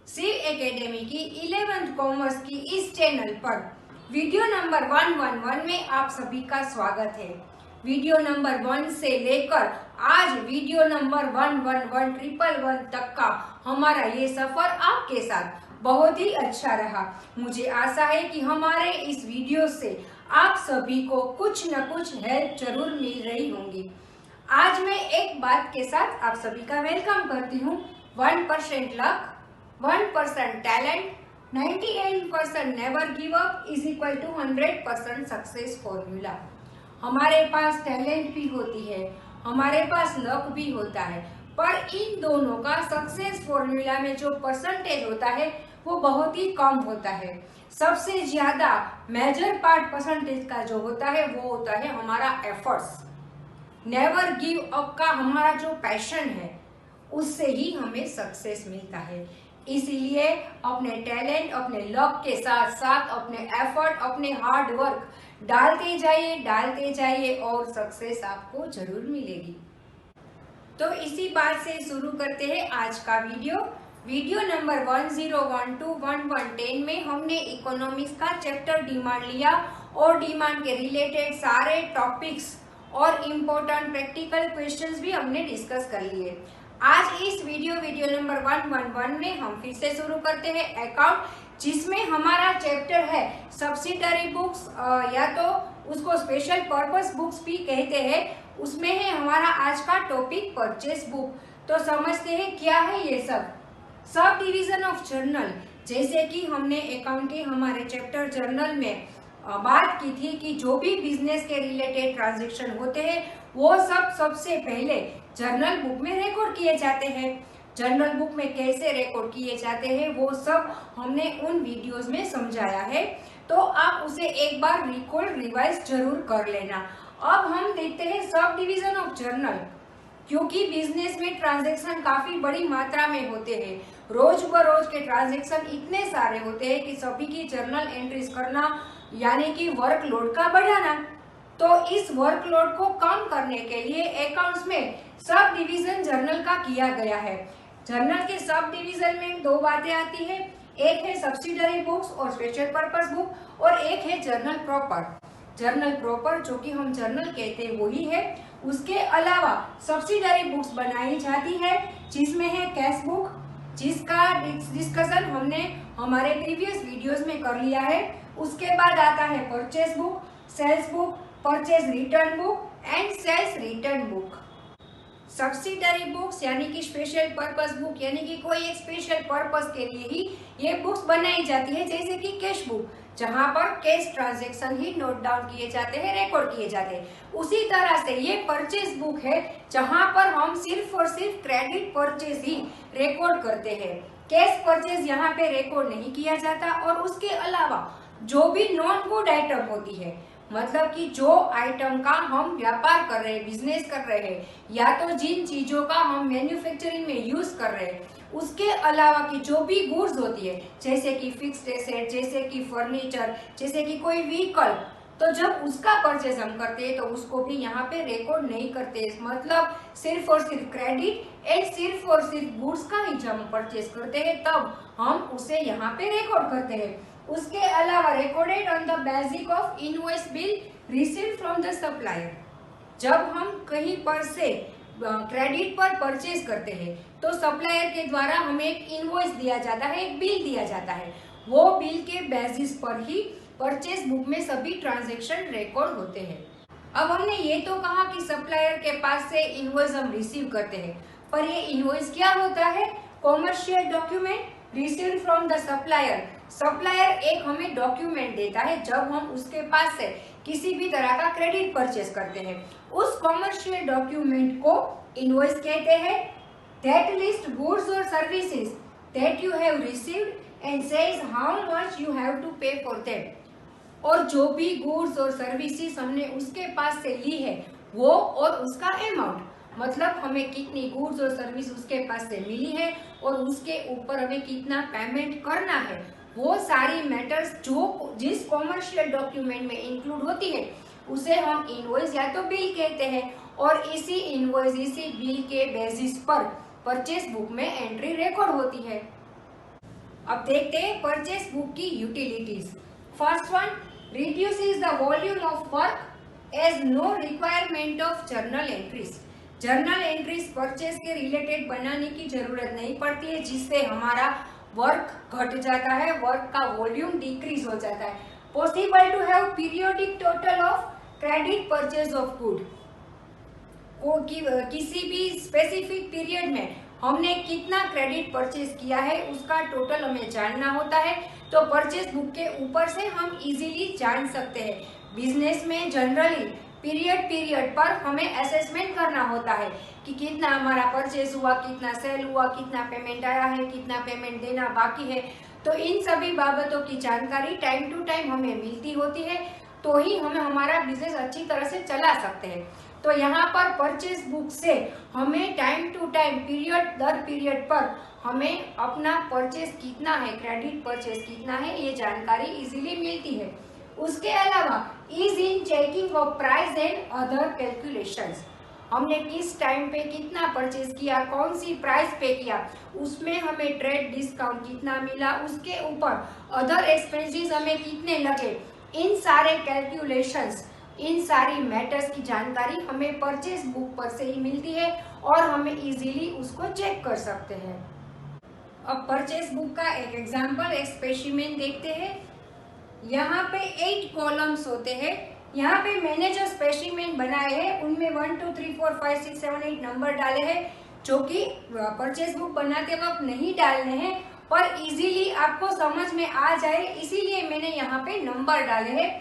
Shiv academy की 11th commerce की इस चैनल पर वीडियो नंबर 111 में आप सभी का स्वागत है। वीडियो नंबर 1 से लेकर आज वीडियो नंबर 111 तक का हमारा ये सफर आपके साथ बहुत ही अच्छा रहा। मुझे आशा है कि हमारे इस वीडियो से आप सभी को कुछ न कुछ हेल्प जरूर मिल रही होंगी। आज मैं एक बात के साथ आप सभी का वेलकम करती हूँ। 1% luck, 1% talent, 98% never give up is equal to 100% success formula. हमारे पास टैलेंट भी होती है, हमारे पास लक भी होता है, पर इन दोनों का सक्सेस फॉर्मूला में जो परसेंटेज होता है वो बहुत ही कम होता है। सबसे ज्यादा मेजर पार्ट परसेंटेज का जो होता है वो होता है हमारा एफर्ट्स। नेवर गिव अप का हमारा जो पैशन है उससे ही हमें सक्सेस मिलता है। इसीलिए अपने टैलेंट, अपने लक के साथ साथ अपने एफर्ट, अपने हार्ड वर्क डालते जाइए और सक्सेस आपको जरूर मिलेगी। तो इसी बात से शुरू करते हैं आज का वीडियो नंबर 10121110 में हमने इकोनॉमिक्स का चैप्टर डिमांड लिया और डिमांड के रिलेटेड सारे टॉपिक्स और इम्पोर्टेंट प्रैक्टिकल क्वेश्चंस भी हमने डिस्कस कर लिए। आज इस वीडियो नंबर 111 में हम फिर से शुरू करते हैं अकाउंट, जिसमें हमारा चैप्टर है सब्सिडरी बुक्स, या तो उसको स्पेशल पर्पस बुक्स भी कहते हैं। उसमें है हमारा आज का टॉपिक परचेस बुक। तो समझते हैं क्या है ये सब डिवीजन ऑफ जर्नल। जैसे कि हमने अकाउंट के हमारे चैप्टर जर्नल में बात की थी कि जो भी बिजनेस के रिलेटेड ट्रांजैक्शन होते हैं वो सबसे पहले जर्नल बुक में रिकॉर्ड किए जाते हैं। जर्नल बुक में कैसे रिकॉर्ड किए जाते हैं वो सब हमने उन वीडियोस में समझाया है, तो आप उसे एक बार रिवाइज जरूर कर लेना। अब हम देखते हैं सब डिवीजन ऑफ जर्नल। क्योंकि बिजनेस में ट्रांजैक्शन काफी बड़ी मात्रा में होते हैं, रोज बरोज के ट्रांजैक्शन इतने सारे होते हैं कि सभी की जर्नल एंट्रीज करना यानी कि वर्कलोड का बढ़ाना। तो इस वर्कलोड को कम करने के लिए अकाउंट्स में सब डिवीजन जर्नल का किया गया है। जर्नल के सब डिवीजन में दो बातें आती है, एक है सब्सिडरी बुक्स और स्पेशल पर्पस बुक, और एक है जर्नल प्रॉपर। जर्नल प्रॉपर जो कि हम जर्नल कहते हैं वही है। उसके अलावा सब्सिडरी बुक्स बनाई जाती है जिसमें है कैश बुक, जिसका डिस्कशन हमने हमारे प्रीवियस वीडियोस में कर लिया है। उसके बाद आता है purchase book, sales book, purchase return book and sales return book. Subsidiary books यानी कि स्पेशल पर्पस बुक, यानी कि कोई एक स्पेशल पर्पस के लिए ही ये बुक्स बनाई जाती है, जैसे कि कैश बुक जहां पर कैश ट्रांजैक्शन ही नोट डाउन किए जाते हैं, रिकॉर्ड किए जाते हैं। उसी तरह से ये परचेज बुक है जहां पर हम सिर्फ और सिर्फ क्रेडिट परचेज ही रिकॉर्ड करते हैं। कैश परचेज यहाँ पे रिकॉर्ड नहीं किया जाता। और उसके अलावा जो भी नॉन गुड आइटम होती है, मतलब कि जो आइटम का हम व्यापार कर रहे हैं, बिजनेस कर रहे हैं, या तो जिन चीजों का हम मैन्युफैक्चरिंग में यूज कर रहे हैं, उसके अलावा की जो भी गुड्स होती है, जैसे कि फिक्स्ड एसेट, जैसे कि फर्नीचर, जैसे कि कोई व्हीकल, तो जब उसका परचेज हम करते हैं तो उसको भी यहाँ पे रिकॉर्ड नहीं करते। मतलब सिर्फ और सिर्फ क्रेडिट एंड सिर्फ और सिर्फ गुड्स का ही जब हम परचेज करते हैं तब हम उसे यहाँ पे रिकॉर्ड करते हैं। उसके अलावा recorded on the basis of invoice bill received from the supplier. जब हम कहीं पर से क्रेडिट पर परचेज करते हैं तो सप्लायर के द्वारा हमें एक इनवॉइस दिया जाता है, एक बिल दिया जाता है। वो बिल के बेसिस पर ही परचेज बुक में सभी ट्रांजैक्शन रिकॉर्ड होते हैं। अब हमने ये तो कहा कि सप्लायर के पास से इनवॉइस हम रिसीव करते हैं, पर ये इनवॉइस क्या होता है? Commercial document received from the supplier. Supplier एक हमें डॉक्यूमेंट देता है जब हम उसके पास से किसी भी तरह का क्रेडिट परचेज करते हैं। उस कॉमर्शियल डॉक्यूमेंट को इनवॉइस कहते हैं। दैट लिस्ट गुड्स और services that you have received and says how much you have to pay for that. और जो भी गुड्स और सर्विसेज हमने उसके पास से ली है वो और उसका अमाउंट, मतलब हमें कितनी गुड्स और सर्विस उसके पास से मिली है और उसके ऊपर हमें कितना पेमेंट करना है, वो सारी मैटर्स जो जिस कॉमर्शियल डॉक्यूमेंट में इंक्लूड होती है उसे हम इनवॉइस या तो बिल कहते हैं। और इसी इनवॉइस, इसी बिल के बेसिस पर परचेस बुक में एंट्री रिकॉर्ड होती है। अब देखते हैं परचेस बुक की utilities. First one, reduces the volume of work as no requirement of journal entries. Journal entries purchase के रिलेटेड बनाने की जरूरत नहीं पड़ती है, जिससे हमारा वर्क घट जाता है, वर्क का वॉल्यूम डिक्रीज हो जाता है। Possible to have periodic total of credit purchase of good. किसी भी स्पेसिफिक पीरियड में हमने कितना क्रेडिट परचेज किया है उसका टोटल हमें जानना होता है, तो परचेज बुक के ऊपर से हम इजीली जान सकते हैं। बिजनेस में जनरली पीरियड पर हमें असेसमेंट करना होता है कि कितना हमारा परचेज हुआ, कितना सेल हुआ, कितना पेमेंट आया है, कितना पेमेंट देना बाकी है। तो इन सभी बाबतों की जानकारी टाइम टू टाइम हमें मिलती होती है, तो ही हमें हमारा बिजनेस अच्छी तरह से चला सकते हैं। तो यहाँ पर परचेज बुक से हमें टाइम टू टाइम पीरियड दर पीरियड पर हमें अपना परचेज कितना है, क्रेडिट परचेज कितना है, ये जानकारी इजीली मिलती है। उसके अलावा is in checking of price and other calculations. हमने किस टाइम पे कितना परचेज किया, कौन सी प्राइस पे किया, उसमें हमें ट्रेड डिस्काउंट कितना मिला, उसके ऊपर अदर एक्सपेंसेस हमें कितने लगे, इन सारे कैलकुलेशंस, इन सारी मैटर्स की जानकारी हमें परचेज बुक पर से ही मिलती है और हमें इजीली उसको चेक कर सकते हैं। अब परचेज बुक का एक एग्जांपल, एक स्पेसिमेन देखते हैं। यहाँ पे 8 कॉलम्स होते हैं। यहाँ पे मैंने जो स्पेसिमेन बनाए हैं उनमें 1 2 3 4 5 6 7 8 नंबर डाले हैं, जो कि परचेज बुक बनाते वक्त नहीं डालने हैं, पर इजीली आपको समझ में आ जाए इसीलिए मैंने यहाँ पे नंबर डाले हैं।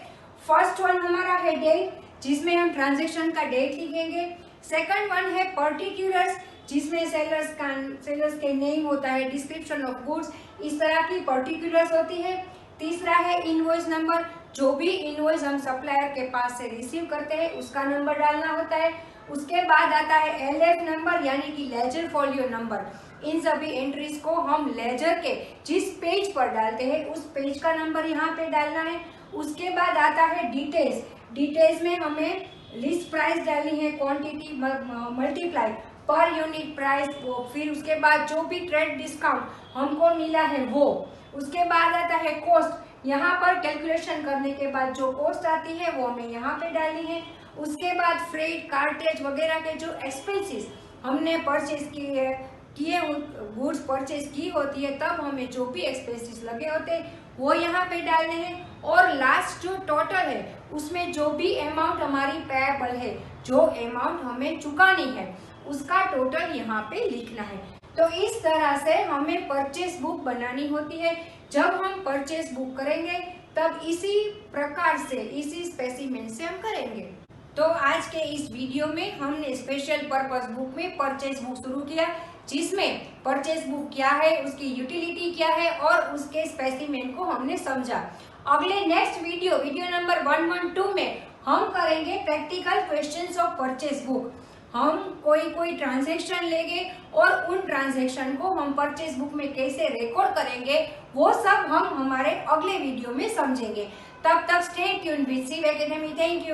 फर्स्ट वन हमारा है डेट, जिसमें हम ट्रांजेक्शन का डेट लिखेंगे। सेकंड वन है पर्टिकुलर्स, जिसमें सेलर्स के नेम होता है, डिस्क्रिप्शन ऑफ गुड्स, इस तरह की पर्टिकुलर्स होती है। तीसरा है इनवॉइस नंबर, जो भी इनवॉइस हम सप्लायर के पास से रिसीव करते हैं उसका नंबर डालना होता है। उसके बाद आता है एलएफ नंबर, यानी कि लेजर फोलियो नंबर। इन सभी एंट्रीज को हम लेजर के जिस पेज पर डालते हैं उस पेज का नंबर यहाँ पे डालना है। उसके बाद आता है डिटेल्स। डिटेल्स में हमें लिस्ट प्राइस डालनी है, quantity multiply per unit price, फिर उसके बाद जो भी ट्रेड डिस्काउंट हमको मिला है वो। उसके बाद आता है कॉस्ट, यहाँ पर कैलकुलेशन करने के बाद जो कॉस्ट आती है वो हमें यहाँ पे डालनी है। उसके बाद फ्रेट, कार्टेज वगैरह के जो एक्सपेंसेस हमने परचेज किए गुड्स परचेज की होती है, तब हमें जो भी एक्सपेंसेस लगे होते हैं वो यहाँ पे डालने हैं। और लास्ट जो टोटल है उसमें जो भी अमाउंट हमारी पेएबल है, जो अमाउंट हमें चुकानी है, उसका टोटल यहाँ पे लिखना है। तो इस तरह से हमें परचेज बुक बनानी होती है। जब हम परचेज बुक करेंगे तब इसी प्रकार से, इसी स्पेसिमेन से हम करेंगे। तो आज के इस वीडियो में हमने स्पेशल पर्पस बुक में परचेज बुक शुरू किया, जिसमें परचेज बुक क्या है, उसकी यूटिलिटी क्या है और उसके स्पेसिमेन को हमने समझा। अगले नेक्स्ट वीडियो नंबर 112 में हम करेंगे practical questions of purchase book. हम कोई ट्रांजैक्शन लेंगे और उन ट्रांजैक्शन को हम परचेज बुक में कैसे रिकॉर्ड करेंगे, वो सब हम हमारे अगले वीडियो में समझेंगे। तब तक stay tuned with Shiv Academy. Thank you.